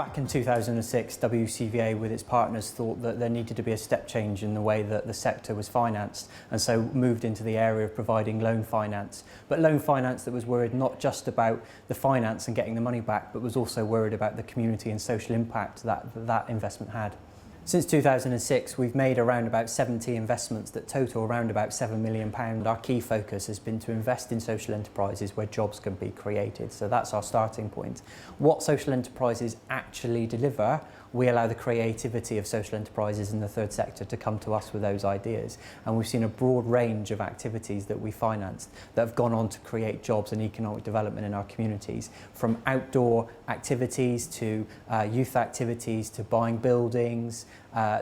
Back in 2006, WCVA with its partners thought that there needed to be a step change in the way that the sector was financed, and so moved into the area of providing loan finance. But loan finance that was worried not just about the finance and getting the money back, but was also worried about the community and social impact that that investment had. Since 2006, we've made around about 70 investments that total around about £7 million. Our key focus has been to invest in social enterprises where jobs can be created. So that's our starting point. What social enterprises actually deliver, we allow the creativity of social enterprises in the third sector to come to us with those ideas. And we've seen a broad range of activities that we financed that have gone on to create jobs and economic development in our communities, from outdoor activities to youth activities to buying buildings,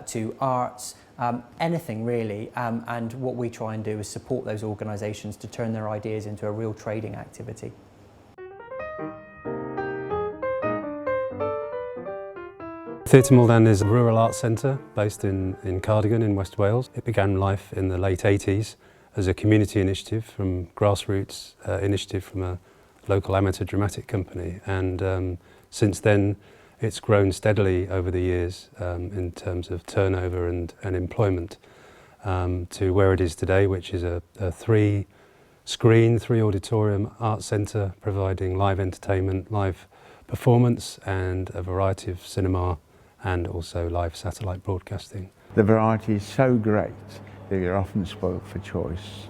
to arts, anything really. And what we try and do is support those organisations to turn their ideas into a real trading activity. Theatr Mwldan is a rural arts centre based in Cardigan in West Wales. It began life in the late 80s as a community initiative from grassroots initiative from a local amateur dramatic company, and since then it's grown steadily over the years in terms of turnover and employment to where it is today, which is a three-screen, three-auditorium arts centre providing live entertainment, live performance and a variety of cinema and also live satellite broadcasting. The variety is so great that you're often spoilt for choice,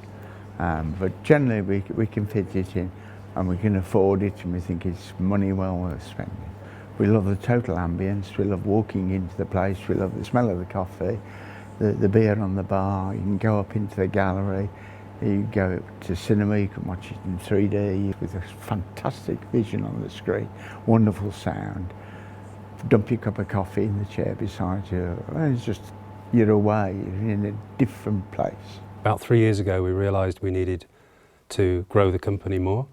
but generally we can fit it in and we can afford it, and we think it's money well worth spending. We love the total ambience, we love walking into the place, we love the smell of the coffee, the beer on the bar. You can go up into the gallery, you go to cinema, you can watch it in 3D with a fantastic vision on the screen, wonderful sound. Dump your cup of coffee in the chair beside you, and it's just, you're away, you're in a different place. About 3 years ago we realised we needed to grow the company more,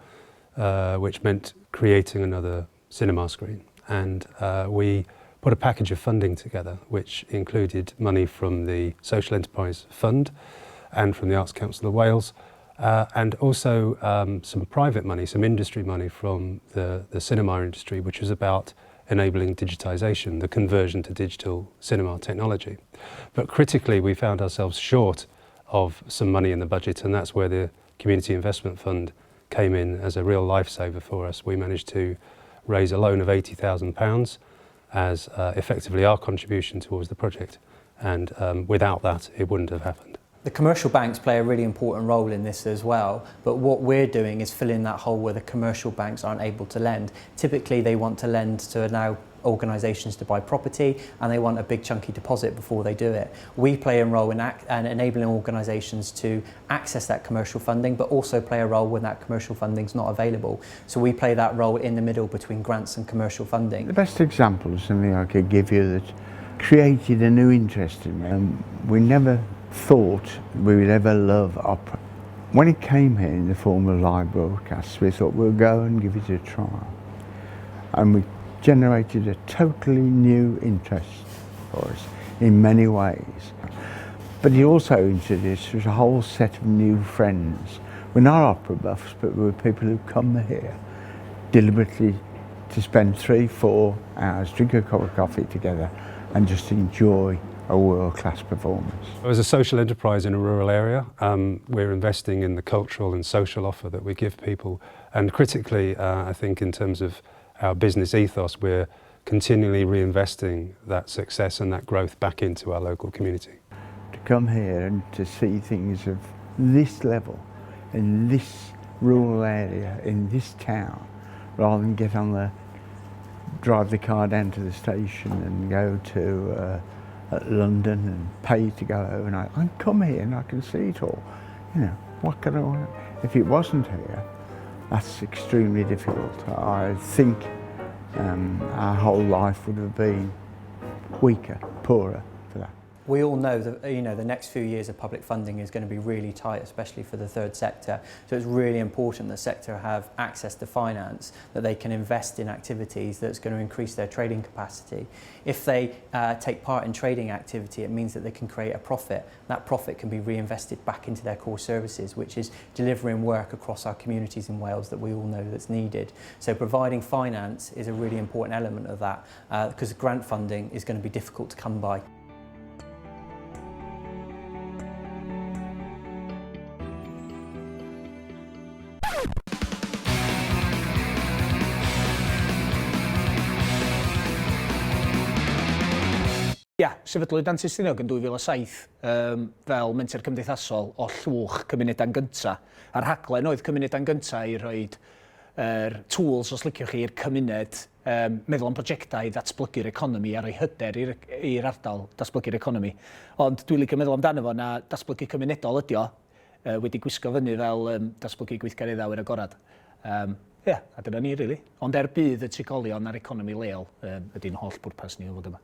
which meant creating another cinema screen. And we put a package of funding together which included money from the Social Enterprise Fund and from the Arts Council of Wales, and also some private money, some industry money from the cinema industry, which was about enabling digitisation, the conversion to digital cinema technology. But critically, we found ourselves short of some money in the budget, and that's where the Community Investment Fund came in as a real lifesaver for us. We managed to raise a loan of £80,000 as effectively our contribution towards the project, and without that it wouldn't have happened. The commercial banks play a really important role in this as well, but what we're doing is filling that hole where the commercial banks aren't able to lend. Typically they want to lend to allow organisations to buy property, and they want a big chunky deposit before they do it. We play a role in enabling organisations to access that commercial funding, but also play a role when that commercial funding is not available. So we play that role in the middle between grants and commercial funding. The best example of something I could give you that created a new interest in me. We never thought we would ever love opera. When it came here in the form of live broadcasts, we thought we'll go and give it a trial. And we generated a totally new interest for us in many ways. But it also introduced us a whole set of new friends. We're not opera buffs, but we're people who come here deliberately to spend 3-4 hours, drink a cup of coffee together and just enjoy a world-class performance. As a social enterprise in a rural area, we're investing in the cultural and social offer that we give people, and critically I think in terms of our business ethos, we're continually reinvesting that success and that growth back into our local community. To come here and to see things of this level, in this rural area, in this town, rather than drive the car down to the station and go to London and pay to go overnight. I come here and I can see it all. You know, what could I want? If it wasn't here, that's extremely difficult. I think our whole life would have been weaker, poorer for that. We all know that the next few years of public funding is going to be really tight, especially for the third sector. So it's really important that the sector have access to finance, that they can invest in activities that's going to increase their trading capacity. If they take part in trading activity, it means that they can create a profit. That profit can be reinvested back into their core services, which is delivering work across our communities in Wales that we all know that's needed. So providing finance is a really important element of that, because grant funding is going to be difficult to come by. Sefydlwyd Antur Stiniog yn 2007 fel menter cymdeithasol o llwch cymunedau'n gynta. A'r rhaglen oedd cymunedau'n gynta i roi tools, os liciwch chi, i'r cymuned meddwl am brosiectau datblygu'r economi a rhoi hyder i'r ardal datblygu'r economi. Ond dwi'n licio meddwl amdano fo na datblygu cymunedol ydi o, wedi gwisgo fyny fel datblygu gweithgaredda awyr agorad. A dyna ni, really. Ond bydd y trigolion a'r economi leol ydy'n holl bwrpas ni o fod yma.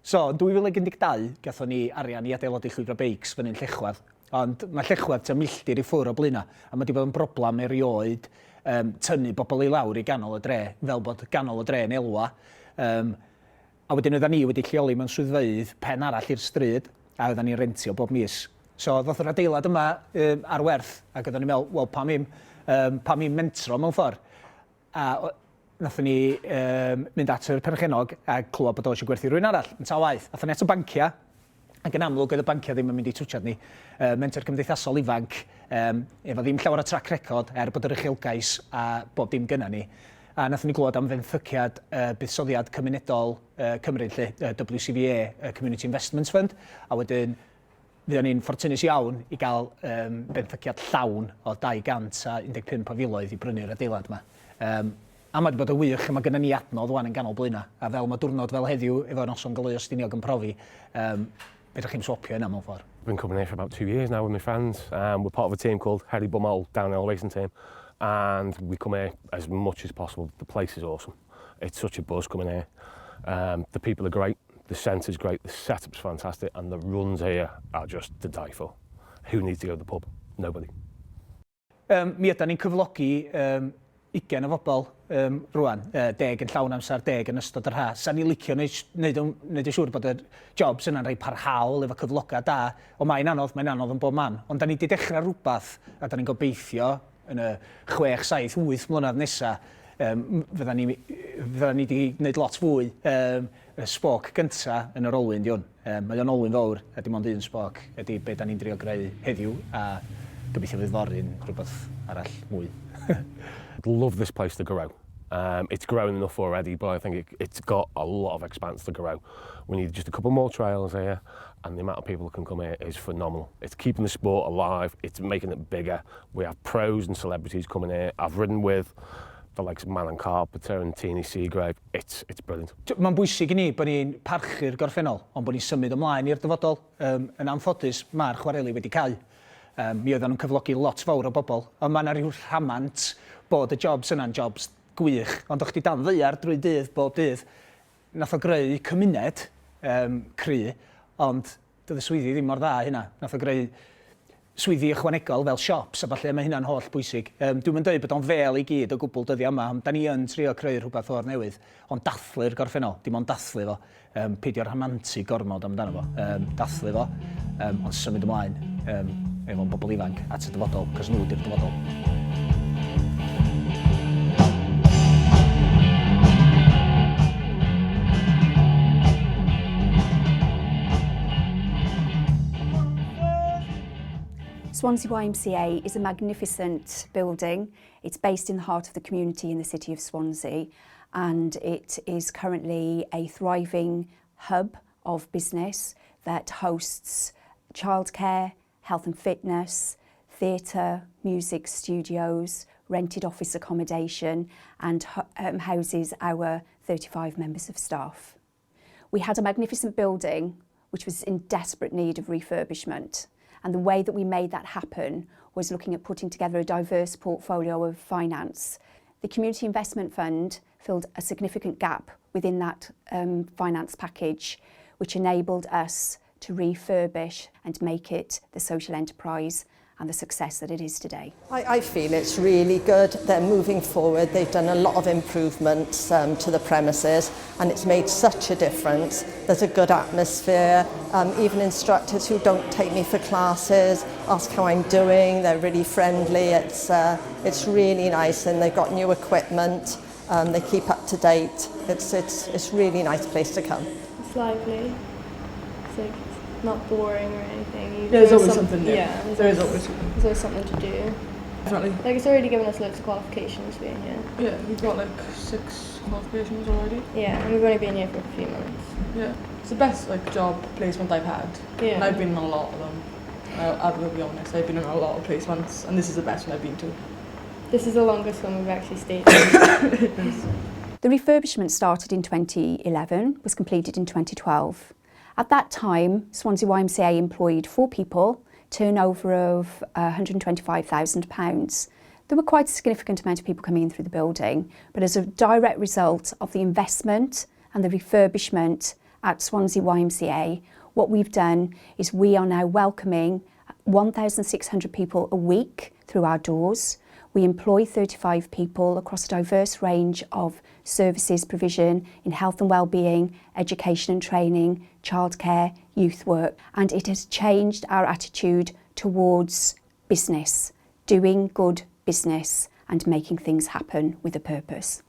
So, yn 2012, gathon ni arian i adeiladu llwybr beics fyny'n Llechwedd. Ond mae Llechwedd tua milltir i ffwrdd o Blaenau, a mae wedi bod yn broblem erioed tynnu bobl i lawr i ganol y dre, fel bod ganol y dre yn elwa. A wedyn oedden ni wedi lleoli mewn swyddfeydd pen arall i'r stryd, a oedden ni'n rentio bob mis. So, ddoth yr adeilad yma ar werth, ac oedden ni'n meddwl, wel, pam i'm mentro mewn ffordd. A nathon ni mynd at yr perchenog a clywed bod o eisiau gwerthu rhywun arall yn ta waith. Nathon ni at y bancia, ac yn amlwg oedd y bancia ddim yn mynd i twtsiad ni. Menter cymdeithasol ifanc, efo ddim llawer o track record, bod yr uchelgais a bob dim gynna ni. A nathon ni glywed am fenthyciad buddsoddiad cymunedol Cymru, WCVA, Community Investment Fund, a wedyn fuon ni'n ffortunus iawn i gael benthyciad llawn o 215 o filoedd i brynu'r adeilad yma. A mae wedi bod yn wych, a mae gennym ni adnodd wan yn ganol Blaenau. A fel mae diwrnod fel heddiw, efo noson Galeu Stiniog yn profi, fedrwch chi'n swopio yna mewn ffordd. I've been coming here for about 2 years now with my friends. We're part of a team called Helpu'r downhill racing team, and we come here as much as possible. The place is awesome. It's such a buzz coming here. The people are great, the centre's great, the setup's fantastic, and the runs here are just to die for. Who needs to go to the pub? Nobody. Mi ydan ni'n cyflogi 20 o bobl rwan, 10 yn llawn amser, 10 yn ystod yr ha. Sa'n ni licio wneud yn siŵr bod y jobs yna'n rhoi parhaol efo cyfloga da. O mae'n anodd yn bob man. Ond da ni wedi dechrau rhywbeth, a da ni'n gobeithio yn y 6, 7, 8 mlynedd nesaf, fydda ni wedi gwneud lot fwy. Y sboc gynta yn yr olwyn di hwn. Mae o'n olwyn fawr, a dim ond un sboc, ydy be da ni'n drio greu heddiw, a gobeithio fydd fory'n rhywbeth arall mwy. I'd love this place to grow. It's grown enough already, but I think it's got a lot of expanse to grow. We need just a couple more trails here, and the amount of people that can come here is phenomenal. It's keeping the sport alive, it's making it bigger. We have pros and celebrities coming here. I've ridden with the likes of Mlaenau Ffestiniog and Teeny Seagrave. It's brilliant. Mae'n bwysig i ni bod ni'n parchu'r gorffennol, ond bod ni'n symud ymlaen i'r dyfodol. Yn anffodus, mae'r chwareli wedi cael. Mi oedden nhw'n cyflogi lot fawr o bobl, ond mae yna rhyw rhamant bod y jobs yna'n jobs gwych, ond o'ch di dan ddaear drwy dydd, bob dydd. Nath o greu cymuned cry, ond doedd y swyddi ddim mor dda hynna. Nath o greu swyddi ychwanegol fel shops, a falle mae hynna'n holl bwysig. Dwi'n mynd dweud bod o'n fel i gyd o gwbl dyddi yma, ond da ni yn trio creu rhywbeth o'r newydd, ond dathlu'r gorffennol, dim ond dathlu fo. Peidio rhamantu gormod amdano fo. Dathlu fo, ond symud ymlaen efo'n bobl ifanc at y dyfodol, cos nhw di'r dyfodol. Swansea YMCA is a magnificent building. It's based in the heart of the community in the city of Swansea, and it is currently a thriving hub of business that hosts childcare, health and fitness, theatre, music studios, rented office accommodation, and houses our 35 members of staff. We had a magnificent building which was in desperate need of refurbishment. And the way that we made that happen was looking at putting together a diverse portfolio of finance. The Community Investment Fund filled a significant gap within that finance package, which enabled us to refurbish and make it the social enterprise and the success that it is today. I feel it's really good. They're moving forward. They've done a lot of improvements to the premises, and it's made such a difference. There's a good atmosphere. Even instructors who don't take me for classes ask how I'm doing. They're really friendly. It's really nice, and they've got new equipment. They keep up to date. It's really nice place to come. It's lively. It's like not boring or anything. There's always something new. Yeah, there's always something to do. Definitely. Like, it's already given us loads of qualifications being here. Yeah, we've got like 6 qualifications already. Yeah, and we've only been here for a few months. Yeah, it's the best like job placement I've had. Yeah. And I've been in a lot of them. I will be honest, I've been in a lot of placements, and this is the best one I've been to. This is the longest one we've actually stayed. The refurbishment started in 2011, was completed in 2012. At that time, Swansea YMCA employed 4 people, turnover of £125,000. There were quite a significant amount of people coming in through the building, but as a direct result of the investment and the refurbishment at Swansea YMCA, what we've done is we are now welcoming 1,600 people a week through our doors. We employ 35 people across a diverse range of services provision in health and wellbeing, education and training, childcare, youth work, and it has changed our attitude towards business, doing good business and making things happen with a purpose.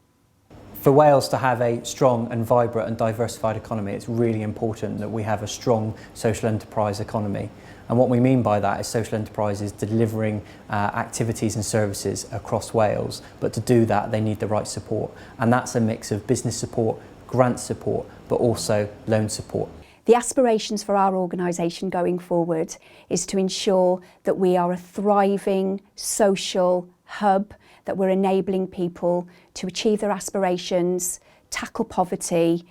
For Wales to have a strong and vibrant and diversified economy, it's really important that we have a strong social enterprise economy. And what we mean by that is social enterprises delivering activities and services across Wales. But to do that, they need the right support. And that's a mix of business support, grant support, but also loan support. The aspirations for our organisation going forward is to ensure that we are a thriving social hub, that we're enabling people to achieve their aspirations, tackle poverty,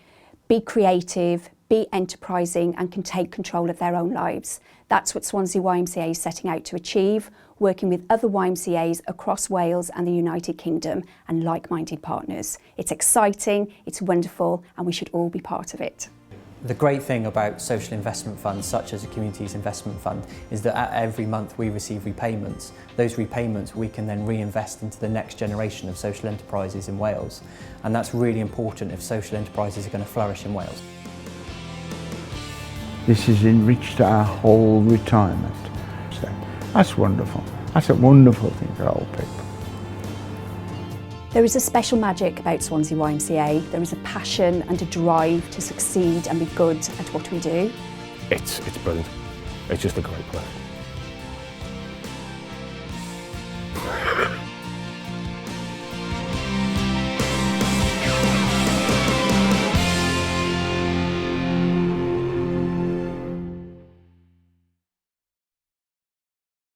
be creative, be enterprising and can take control of their own lives. That's what Swansea YMCA is setting out to achieve, working with other YMCAs across Wales and the United Kingdom and like-minded partners. It's exciting, it's wonderful, and we should all be part of it. The great thing about social investment funds, such as a Communities Investment Fund, is that every month we receive repayments. Those repayments we can then reinvest into the next generation of social enterprises in Wales. And that's really important if social enterprises are going to flourish in Wales. This has enriched our whole retirement. So that's wonderful. That's a wonderful thing for old people. There is a special magic about Swansea YMCA. There is a passion and a drive to succeed and be good at what we do. It's brilliant. It's just a great place.